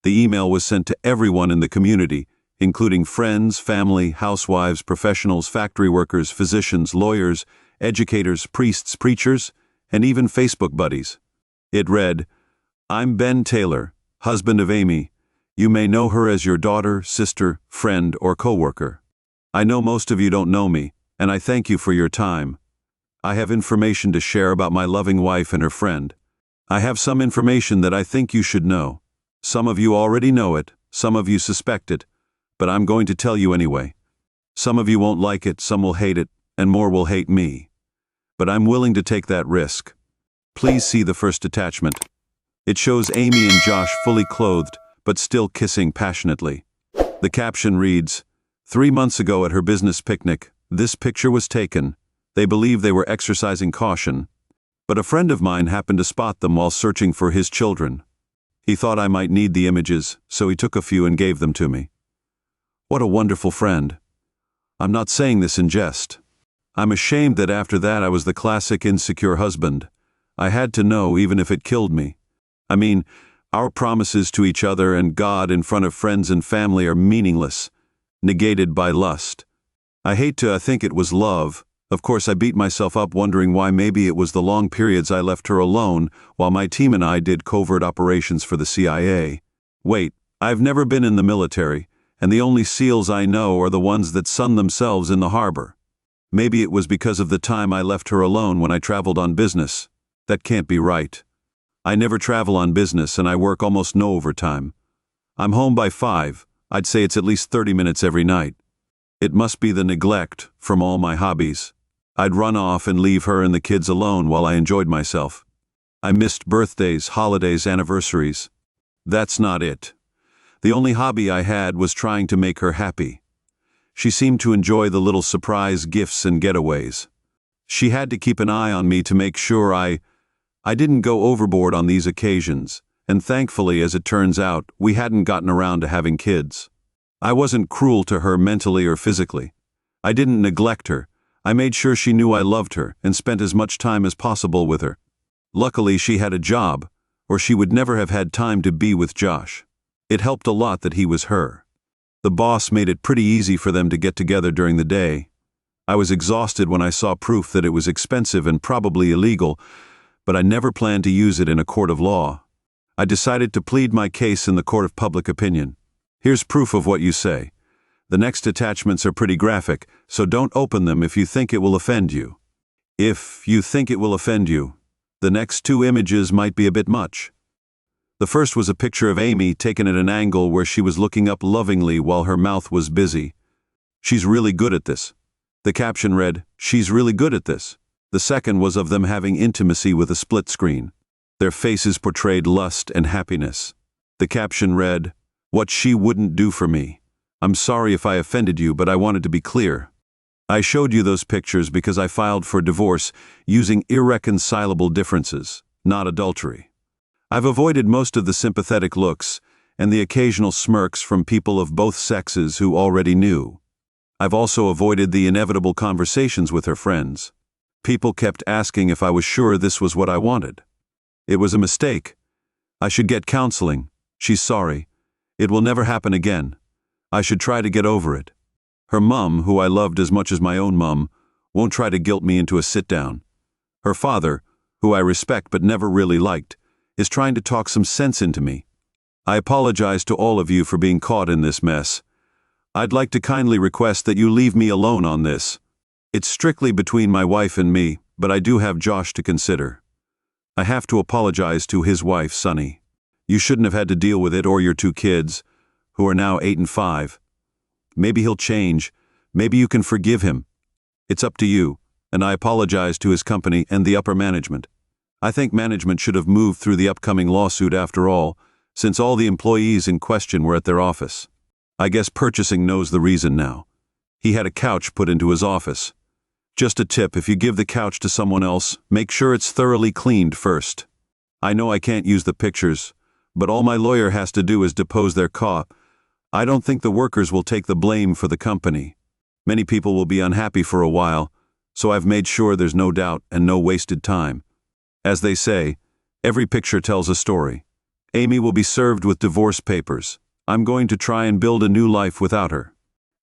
The email was sent to everyone in the community, including friends, family, housewives, professionals, factory workers, physicians, lawyers, educators, priests, preachers, and even Facebook buddies. It read, "I'm Ben Taylor, husband of Amy. You may know her as your daughter, sister, friend, or coworker. I know most of you don't know me, and I thank you for your time. I have information to share about my loving wife and her friend. I have some information that I think you should know. Some of you already know it, some of you suspect it, but I'm going to tell you anyway. Some of you won't like it, some will hate it, and more will hate me. But I'm willing to take that risk. Please see the first attachment." It shows Amy and Josh fully clothed, but still kissing passionately. The caption reads, "3 months ago at her business picnic, this picture was taken. They believe they were exercising caution, but a friend of mine happened to spot them while searching for his children. He thought I might need the images, so he took a few and gave them to me." What a wonderful friend. I'm not saying this in jest. I'm ashamed that after that I was the classic insecure husband. I had to know, even if it killed me. I mean, our promises to each other and God in front of friends and family are meaningless, negated by lust. I hate to think it was love. Of course, I beat myself up wondering why maybe it was the long periods I left her alone while my team and I did covert operations for the CIA. Wait, I've never been in the military, and the only SEALs I know are the ones that sun themselves in the harbor. Maybe it was because of the time I left her alone when I traveled on business. That can't be right. I never travel on business and I work almost no overtime. I'm home by 5. I'd say it's at least 30 minutes every night. It must be the neglect from all my hobbies. I'd run off and leave her and the kids alone while I enjoyed myself. I missed birthdays, holidays, anniversaries. That's not it. The only hobby I had was trying to make her happy. She seemed to enjoy the little surprise gifts and getaways. She had to keep an eye on me to make sure I didn't go overboard on these occasions, and thankfully, as it turns out, we hadn't gotten around to having kids. I wasn't cruel to her mentally or physically. I didn't neglect her. I made sure she knew I loved her and spent as much time as possible with her. Luckily, she had a job, or she would never have had time to be with Josh. It helped a lot that he was her. The boss made it pretty easy for them to get together during the day. I was exhausted when I saw proof that it was expensive and probably illegal, but I never planned to use it in a court of law. I decided to plead my case in the court of public opinion. Here's proof of what you say. The next attachments are pretty graphic, so don't open them if you think it will offend you. If you think it will offend you, the next 2 images might be a bit much. The first was a picture of Amy taken at an angle where she was looking up lovingly while her mouth was busy. She's really good at this. The caption read, "She's really good at this." The second was of them having intimacy with a split screen. Their faces portrayed lust and happiness. The caption read, "What she wouldn't do for me. I'm sorry if I offended you, but I wanted to be clear. I showed you those pictures because I filed for divorce using irreconcilable differences, not adultery. I've avoided most of the sympathetic looks and the occasional smirks from people of both sexes who already knew. I've also avoided the inevitable conversations with her friends. People kept asking if I was sure this was what I wanted. It was a mistake. I should get counseling. She's sorry. It will never happen again. I should try to get over it. Her mum, who I loved as much as my own mum, won't try to guilt me into a sit-down. Her father, who I respect but never really liked, is trying to talk some sense into me. I apologize to all of you for being caught in this mess. I'd like to kindly request that you leave me alone on this. It's strictly between my wife and me, but I do have Josh to consider. I have to apologize to his wife, Sunny. You shouldn't have had to deal with it or your 2 kids, who are now 8 and 5. Maybe he'll change. Maybe you can forgive him. It's up to you, and I apologize to his company and the upper management. I think management should have moved through the upcoming lawsuit after all, since all the employees in question were at their office. I guess purchasing knows the reason now. He had a couch put into his office. Just a tip, if you give the couch to someone else, make sure it's thoroughly cleaned first. I know I can't use the pictures, but all my lawyer has to do is depose their cop. I don't think the workers will take the blame for the company. Many people will be unhappy for a while, so I've made sure there's no doubt and no wasted time. As they say, every picture tells a story. Amy will be served with divorce papers. I'm going to try and build a new life without her.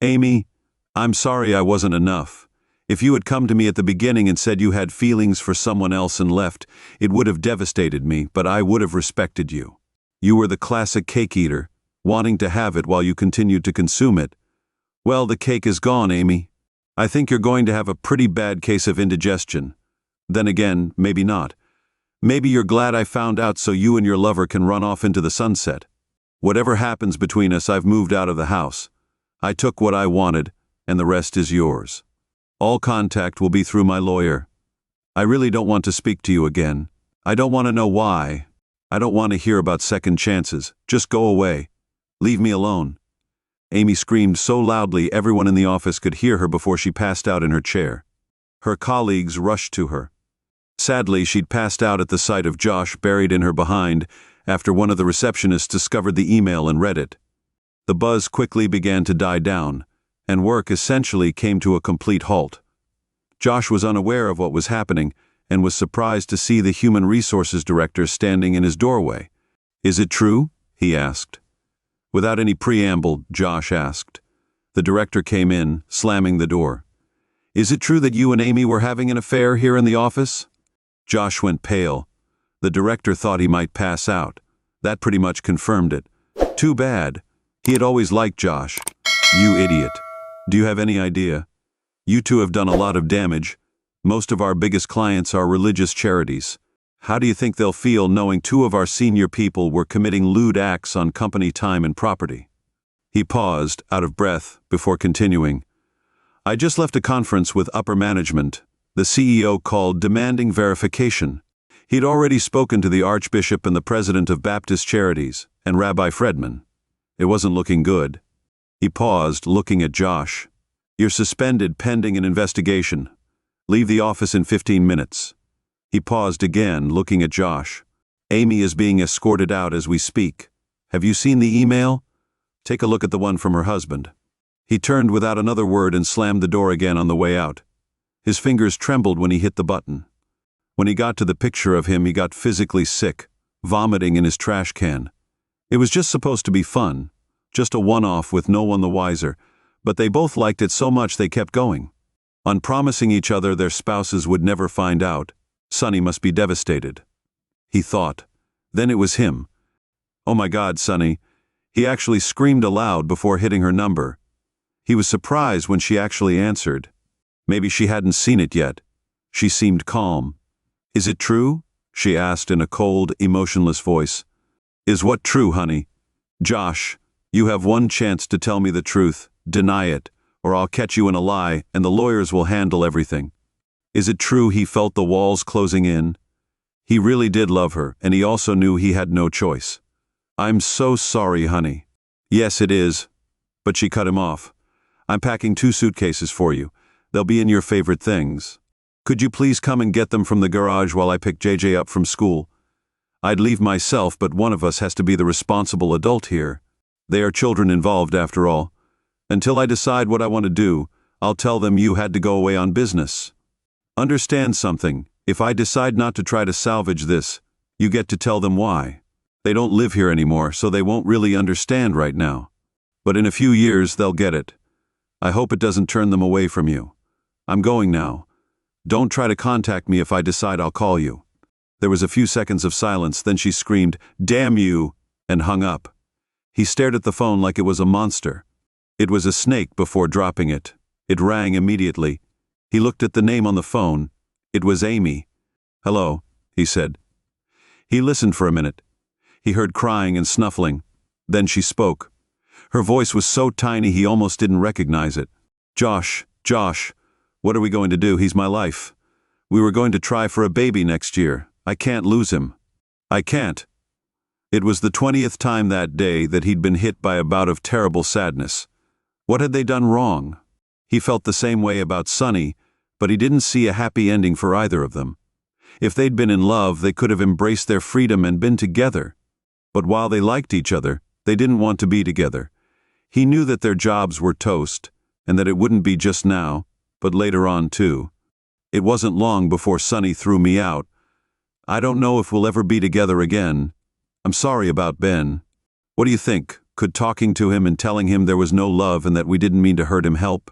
Amy, I'm sorry I wasn't enough. If you had come to me at the beginning and said you had feelings for someone else and left, it would have devastated me, but I would have respected you. You were the classic cake eater, wanting to have it while you continued to consume it. Well, the cake is gone, Amy. I think you're going to have a pretty bad case of indigestion. Then again, maybe not. Maybe you're glad I found out so you and your lover can run off into the sunset. Whatever happens between us, I've moved out of the house. I took what I wanted, and the rest is yours. All contact will be through my lawyer. I really don't want to speak to you again. I don't want to know why. I don't want to hear about second chances. Just go away. Leave me alone. Amy screamed so loudly everyone in the office could hear her before she passed out in her chair. Her colleagues rushed to her. Sadly, she'd passed out at the sight of Josh buried in her behind after one of the receptionists discovered the email and read it. The buzz quickly began to die down, and work essentially came to a complete halt. Josh was unaware of what was happening and was surprised to see the human resources director standing in his doorway. "Is it true?" he asked. Without any preamble, Josh asked. The director came in, slamming the door. "Is it true that you and Amy were having an affair here in the office?" Josh went pale. The director thought he might pass out. That pretty much confirmed it. Too bad. He had always liked Josh. "You idiot. Do you have any idea? You two have done a lot of damage. Most of our biggest clients are religious charities. How do you think they'll feel knowing two of our senior people were committing lewd acts on company time and property?" He paused, out of breath, before continuing. "I just left a conference with upper management. The CEO called demanding verification. He'd already spoken to the Archbishop and the President of Baptist Charities, and Rabbi Fredman. It wasn't looking good." He paused, looking at Josh. "You're suspended pending an investigation. Leave the office in 15 minutes. He paused again, looking at Josh. "Amy is being escorted out as we speak. Have you seen the email? Take a look at the one from her husband." He turned without another word and slammed the door again on the way out. His fingers trembled when he hit the button. When he got to the picture of him, he got physically sick, vomiting in his trash can. It was just supposed to be fun, just a one-off with no one the wiser, but they both liked it so much they kept going. On promising each other their spouses would never find out, Sonny must be devastated. He thought. Then it was him. "Oh my God, Sonny." He actually screamed aloud before hitting her number. He was surprised when she actually answered. Maybe she hadn't seen it yet. She seemed calm. "Is it true?" she asked in a cold, emotionless voice. "Is what true, honey?" "Josh, you have one chance to tell me the truth. Deny it, or I'll catch you in a lie and the lawyers will handle everything." Is it true he felt the walls closing in? He really did love her, and he also knew he had no choice. "I'm so sorry, honey." "Yes, it is." But she cut him off. "I'm packing 2 suitcases for you. They'll be in your favorite things. Could you please come and get them from the garage while I pick JJ up from school? I'd leave myself, but one of us has to be the responsible adult here. They are children involved, after all. Until I decide what I want to do, I'll tell them you had to go away on business. Understand something, if I decide not to try to salvage this, you get to tell them why. They don't live here anymore, so they won't really understand right now. But in a few years, they'll get it. I hope it doesn't turn them away from you. I'm going now. Don't try to contact me if I decide I'll call you." There was a few seconds of silence, then she screamed, "Damn you!" and hung up. He stared at the phone like it was a monster. It was a snake before dropping it. It rang immediately. He looked at the name on the phone. It was Amy. "Hello," he said. He listened for a minute. He heard crying and snuffling. Then she spoke. Her voice was so tiny he almost didn't recognize it. Josh, what are we going to do? He's my life. We were going to try for a baby next year. I can't lose him. I can't." It was the 20th time that day that he'd been hit by a bout of terrible sadness. What had they done wrong? He felt the same way about Sonny, but he didn't see a happy ending for either of them. If they'd been in love, they could have embraced their freedom and been together. But while they liked each other, they didn't want to be together. He knew that their jobs were toast, and that it wouldn't be just now, but later on too. "It wasn't long before Sonny threw me out. I don't know if we'll ever be together again. I'm sorry about Ben. What do you think? Could talking to him and telling him there was no love and that we didn't mean to hurt him help?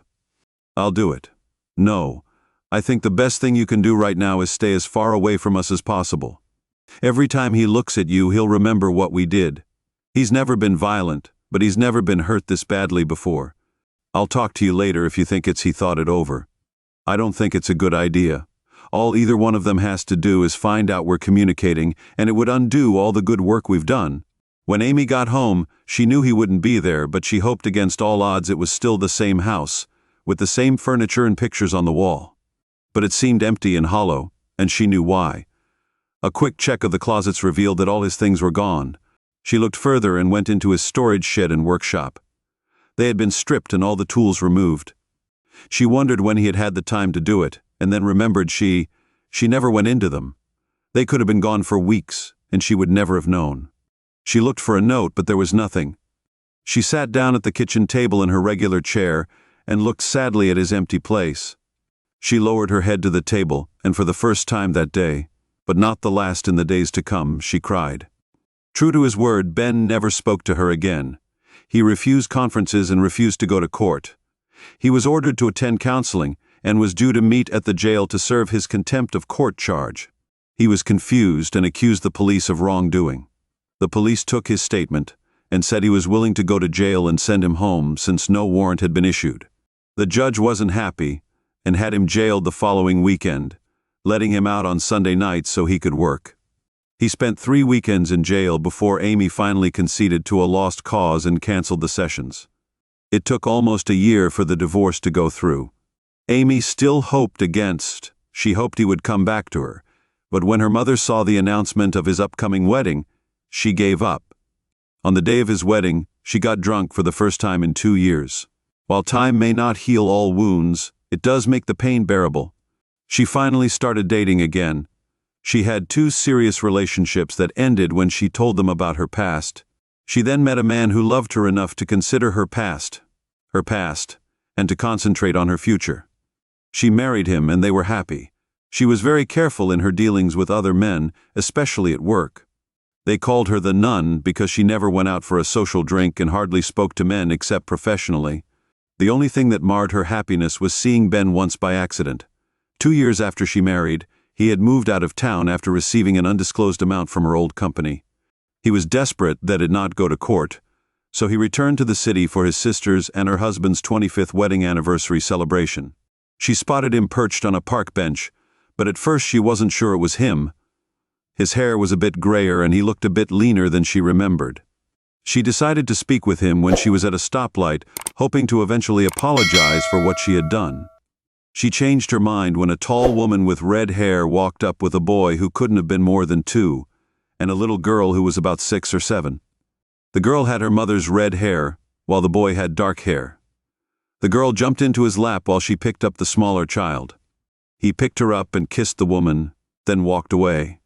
I'll do it. No. I think the best thing you can do right now is stay as far away from us as possible. Every time he looks at you, he'll remember what we did. He's never been violent, but he's never been hurt this badly before. I'll talk to you later if you think he thought it over. I don't think it's a good idea. All either one of them has to do is find out we're communicating, and it would undo all the good work we've done. When Amy got home, she knew he wouldn't be there, but she hoped against all odds it was still the same house, with the same furniture and pictures on the wall. But it seemed empty and hollow, and she knew why. A quick check of the closets revealed that all his things were gone. She looked further and went into his storage shed and workshop. They had been stripped and all the tools removed. She wondered when he had had the time to do it, and then remembered she never went into them. They could have been gone for weeks, and she would never have known. She looked for a note, but there was nothing. She sat down at the kitchen table in her regular chair and looked sadly at his empty place. She lowered her head to the table, and for the first time that day, but not the last in the days to come, she cried. True to his word, Ben never spoke to her again. He refused conferences and refused to go to court. He was ordered to attend counseling and was due to meet at the jail to serve his contempt of court charge. He was confused and accused the police of wrongdoing. The police took his statement and said he was willing to go to jail and send him home since no warrant had been issued. The judge wasn't happy and had him jailed the following weekend, letting him out on Sunday nights so he could work. He spent 3 weekends in jail before Amy finally conceded to a lost cause and canceled the sessions. It took almost a year for the divorce to go through. Amy still hoped against. She hoped he would come back to her, but when her mother saw the announcement of his upcoming wedding, she gave up. On the day of his wedding, she got drunk for the first time in 2 years. While time may not heal all wounds, it does make the pain bearable. She finally started dating again. She had 2 serious relationships that ended when she told them about her past. She then met a man who loved her enough to consider her past, and to concentrate on her future. She married him and they were happy. She was very careful in her dealings with other men, especially at work. They called her the nun because she never went out for a social drink and hardly spoke to men except professionally. The only thing that marred her happiness was seeing Ben once by accident. 2 years after she married, he had moved out of town after receiving an undisclosed amount from her old company. He was desperate that it not go to court, so he returned to the city for his sister's and her husband's 25th wedding anniversary celebration. She spotted him perched on a park bench, but at first she wasn't sure it was him. His hair was a bit grayer and he looked a bit leaner than she remembered. She decided to speak with him when she was at a stoplight, hoping to eventually apologize for what she had done. She changed her mind when a tall woman with red hair walked up with a boy who couldn't have been more than 2, and a little girl who was about 6 or 7. The girl had her mother's red hair, while the boy had dark hair. The girl jumped into his lap while she picked up the smaller child. He picked her up and kissed the woman, then walked away.